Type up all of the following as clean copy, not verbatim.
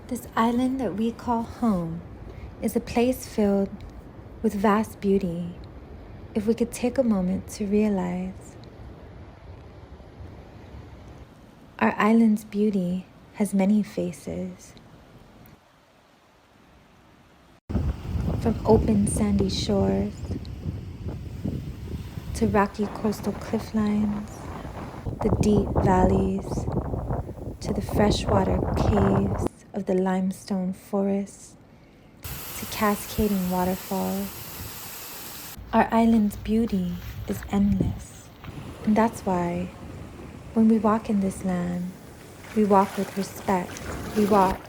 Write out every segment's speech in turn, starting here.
This island that we call home is a place filled with vast beauty if we could take a moment to realize our island's beauty has many faces. From open sandy shores to rocky coastal cliff lines, the deep valleys, to the freshwater caves of the limestone forests, to cascading waterfalls. Our island's beauty is endless, and that's why when we walk in this land, we walk with respect. We walk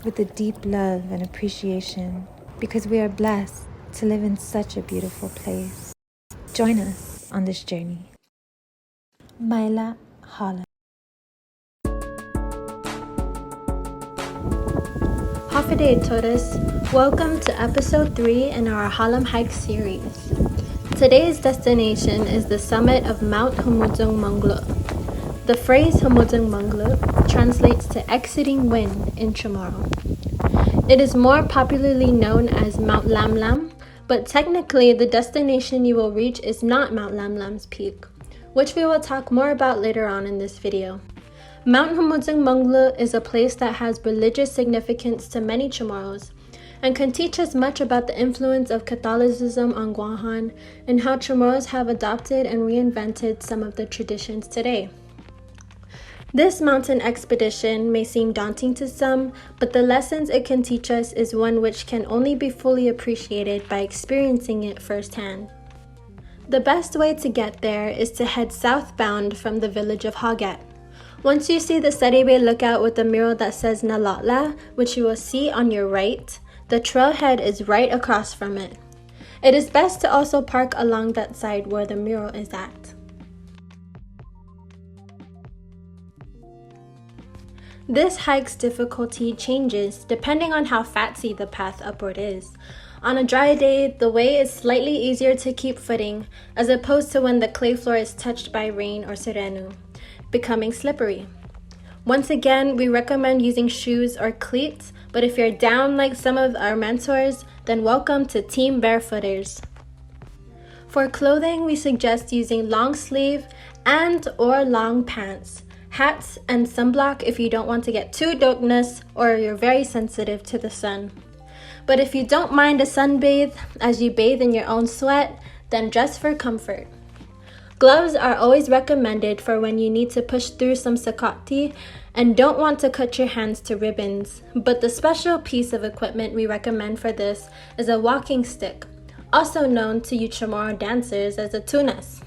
with a deep love and appreciation because we are blessed to live in such a beautiful place. Join us on this journey. Mangla, Halom. Hafiday todos, welcome to episode 3 in our Halom Hikes series. Today's destination is the summit of Mount Humuyong Manglo. The phrase Homuzong Manglo translates to exiting wind in Chamorro. It is more popularly known as Mount Lam Lam, but technically the destination you will reach is not Mount Lam Lam's peak, which we will talk more about later on in this video. Mount Humuzong Manglo is a place that has religious significance to many Chamorros and can teach us much about the influence of Catholicism on Guam and how Chamorros have adopted and reinvented some of the traditions today. This mountain expedition may seem daunting to some, but the lessons it can teach us is one which can only be fully appreciated by experiencing it firsthand. The best way to get there is to head southbound from the village of Hagat. Once you see the sharable lookout with the mural that says Nalala, which you will see on your right, the trailhead is right across from it. It is best to also park along that side where the mural is at. This hike's difficulty changes depending on how fatsy the path upward is. On a dry day, the way is slightly easier to keep footing as opposed to when the clay floor is touched by rain or sereno, becoming slippery. Once again, we recommend using shoes or cleats, but if you're down like some of our mentors, then welcome to Team Barefooters. For clothing, we suggest using long sleeve and or long pants, hats, and sunblock if you don't want to get too darkness or you're very sensitive to the sun. But if you don't mind a sunbathe as you bathe in your own sweat, then dress for comfort. Gloves are always recommended for when you need to push through some sakati and don't want to cut your hands to ribbons. But the special piece of equipment we recommend for this is a walking stick, also known to you Chamorro dancers as a tunas.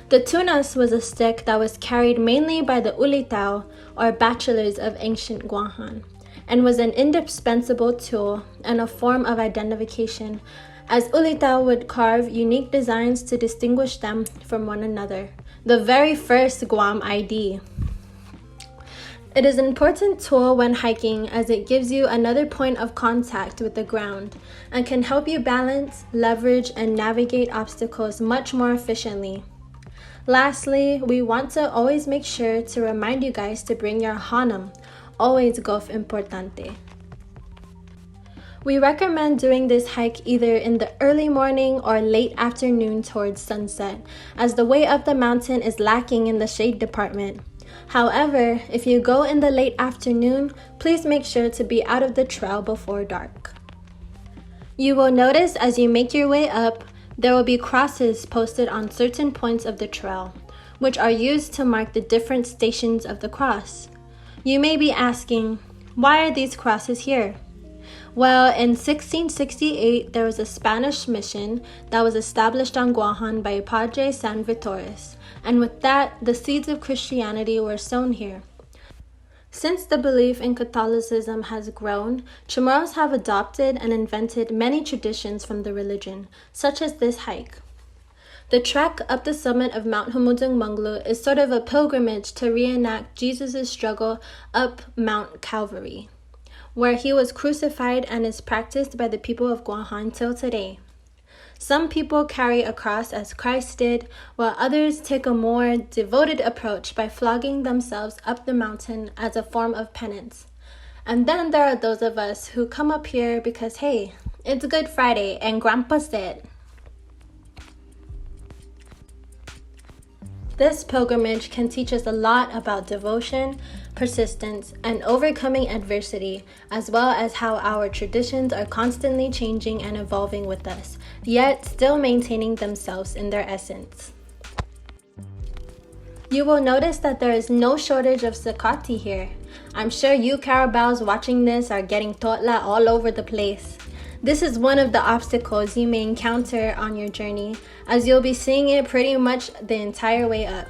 The tunas was a stick that was carried mainly by the ulitao, or bachelors of ancient Guam, and was an indispensable tool and a form of identification, as ulitao would carve unique designs to distinguish them from one another. The very first Guam ID. It is an important tool when hiking as it gives you another point of contact with the ground and can help you balance, leverage, and navigate obstacles much more efficiently. Lastly, we want to always make sure to remind you guys to bring your hanam, always gof importante. We recommend doing this hike either in the early morning or late afternoon towards sunset, as the way up the mountain is lacking in the shade department. However, if you go in the late afternoon, please make sure to be out of the trail before dark. You will notice as you make your way up, there will be crosses posted on certain points of the trail, which are used to mark the different stations of the cross. You may be asking, why are these crosses here? Well, in 1668, there was a Spanish mission that was established on Guam by Padre San Vitores, and with that, the seeds of Christianity were sown here. Since the belief in Catholicism has grown, Chamorros have adopted and invented many traditions from the religion, such as this hike. The trek up the summit of Mount Humuzong Manglo is sort of a pilgrimage to reenact Jesus' struggle up Mount Calvary, where he was crucified and is practiced by the people of Guam till today. Some people carry a cross as Christ did, while others take a more devoted approach by flogging themselves up the mountain as a form of penance. And then there are those of us who come up here because, hey, it's Good Friday and Grandpa said. This pilgrimage can teach us a lot about devotion, persistence, and overcoming adversity, as well as how our traditions are constantly changing and evolving with us, yet still maintaining themselves in their essence. You will notice that there is no shortage of sakati here. I'm sure you carabaos watching this are getting totla all over the place. This is one of the obstacles you may encounter on your journey, as you'll be seeing it pretty much the entire way up.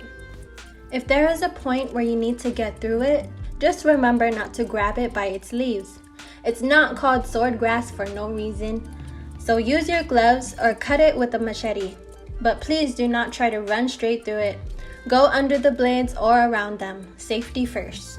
If there is a point where you need to get through it, just remember not to grab it by its leaves. It's not called swordgrass for no reason. So use your gloves or cut it with a machete. But please do not try to run straight through it. Go under the blades or around them. Safety first.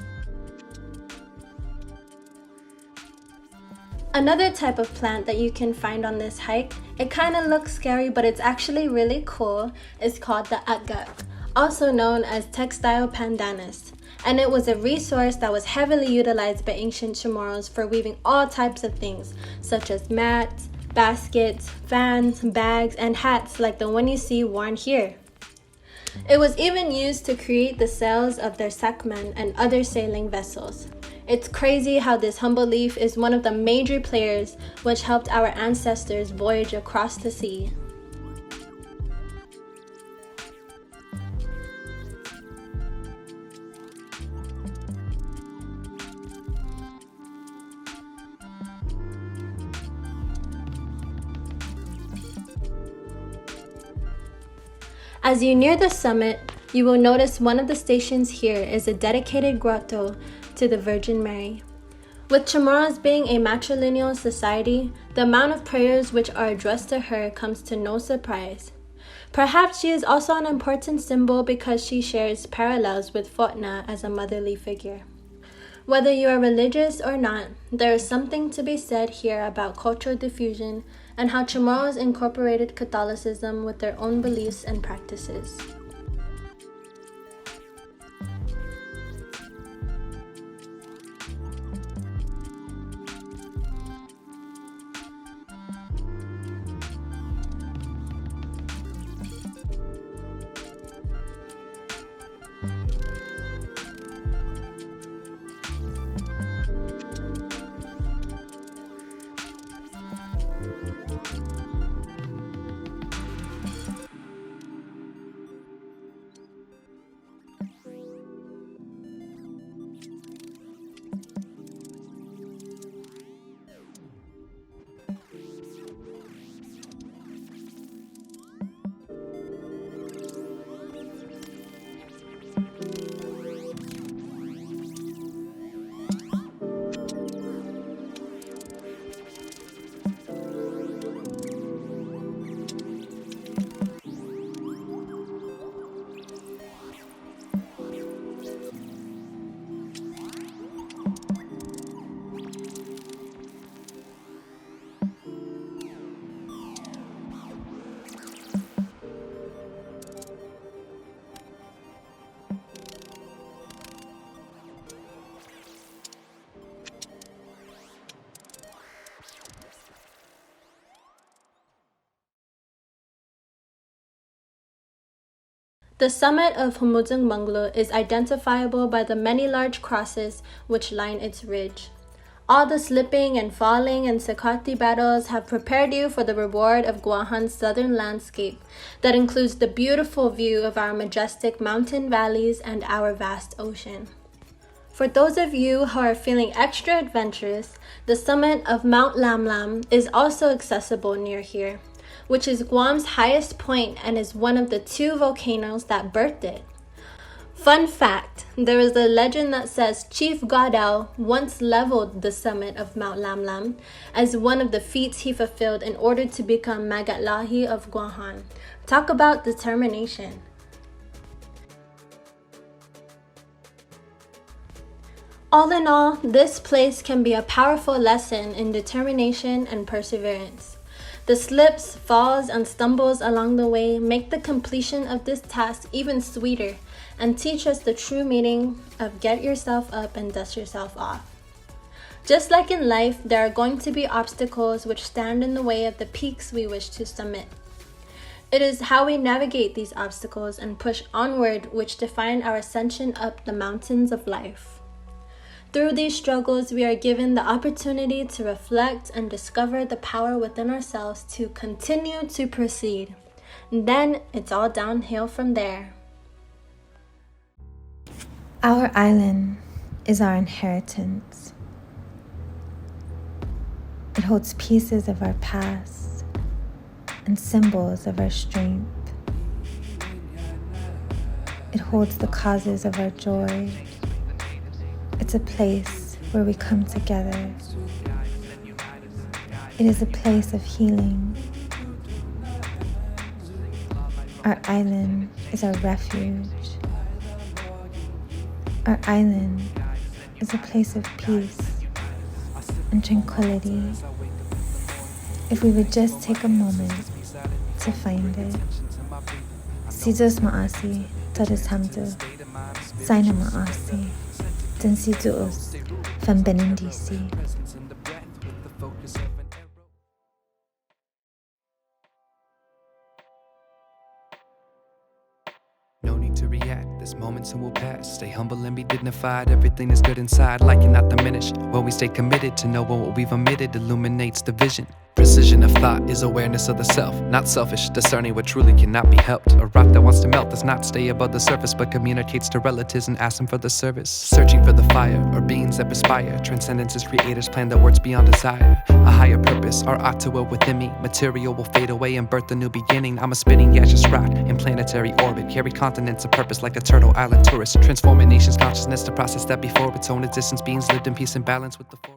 Another type of plant that you can find on this hike, it kind of looks scary but it's actually really cool, is called the agak, also known as textile pandanus. And it was a resource that was heavily utilized by ancient Chamorros for weaving all types of things, such as mats, baskets, fans, bags, and hats like the one you see worn here. It was even used to create the sails of their sakman and other sailing vessels. It's crazy how this humble leaf is one of the major players which helped our ancestors voyage across the sea. As you near the summit, you will notice one of the stations here is a dedicated grotto to the Virgin Mary. With Chamorros being a matrilineal society, the amount of prayers which are addressed to her comes to no surprise. Perhaps she is also an important symbol because she shares parallels with Fotna as a motherly figure. Whether you are religious or not, there is something to be said here about cultural diffusion and how Chamorros incorporated Catholicism with their own beliefs and practices. The summit of Humuyong Manglo is identifiable by the many large crosses which line its ridge. All the slipping and falling and sakati battles have prepared you for the reward of Guam's southern landscape that includes the beautiful view of our majestic mountain valleys and our vast ocean. For those of you who are feeling extra adventurous, the summit of Mount Lamlam is also accessible near here, which is Guam's highest point and is one of the 2 volcanoes that birthed it. Fun fact, there is a legend that says Chief Godel once leveled the summit of Mount Lamlam as one of the feats he fulfilled in order to become Magatlahi of Guam. Talk about determination. All in all, this place can be a powerful lesson in determination and perseverance. The slips, falls, and stumbles along the way make the completion of this task even sweeter and teach us the true meaning of get yourself up and dust yourself off. Just like in life, there are going to be obstacles which stand in the way of the peaks we wish to summit. It is how we navigate these obstacles and push onward which define our ascension up the mountains of life. Through these struggles, we are given the opportunity to reflect and discover the power within ourselves to continue to proceed. And then it's all downhill from there. Our island is our inheritance. It holds pieces of our past and symbols of our strength. It holds the causes of our joy. It's a place where we come together. It is a place of healing. Our island is our refuge. Our island is a place of peace and tranquility. If we would just take a moment to find it. Si Diyos maasi, todos hamdo. Sana maasi, dan si Diyos benindisi. No need to react, this moment soon will pass. Stay humble and be dignified, everything is good inside. Like it not diminish, when we stay committed to knowing what we've omitted illuminates the vision. Precision of thought is awareness of the self, not selfish, discerning what truly cannot be helped. A rock that wants to melt does not stay above the surface, but communicates to relatives and asks them for the service. Searching for the fire, or beings that perspire. Transcendence is creator's plan that works beyond desire. A higher purpose, our ought to will within me. Material will fade away and birth a new beginning. I'm a spinning gaseous rock in planetary orbit. Carry continents of purpose like a turtle island tourist. Transforming nations' consciousness to process that before its own existence. Beings lived in peace and balance with the forest.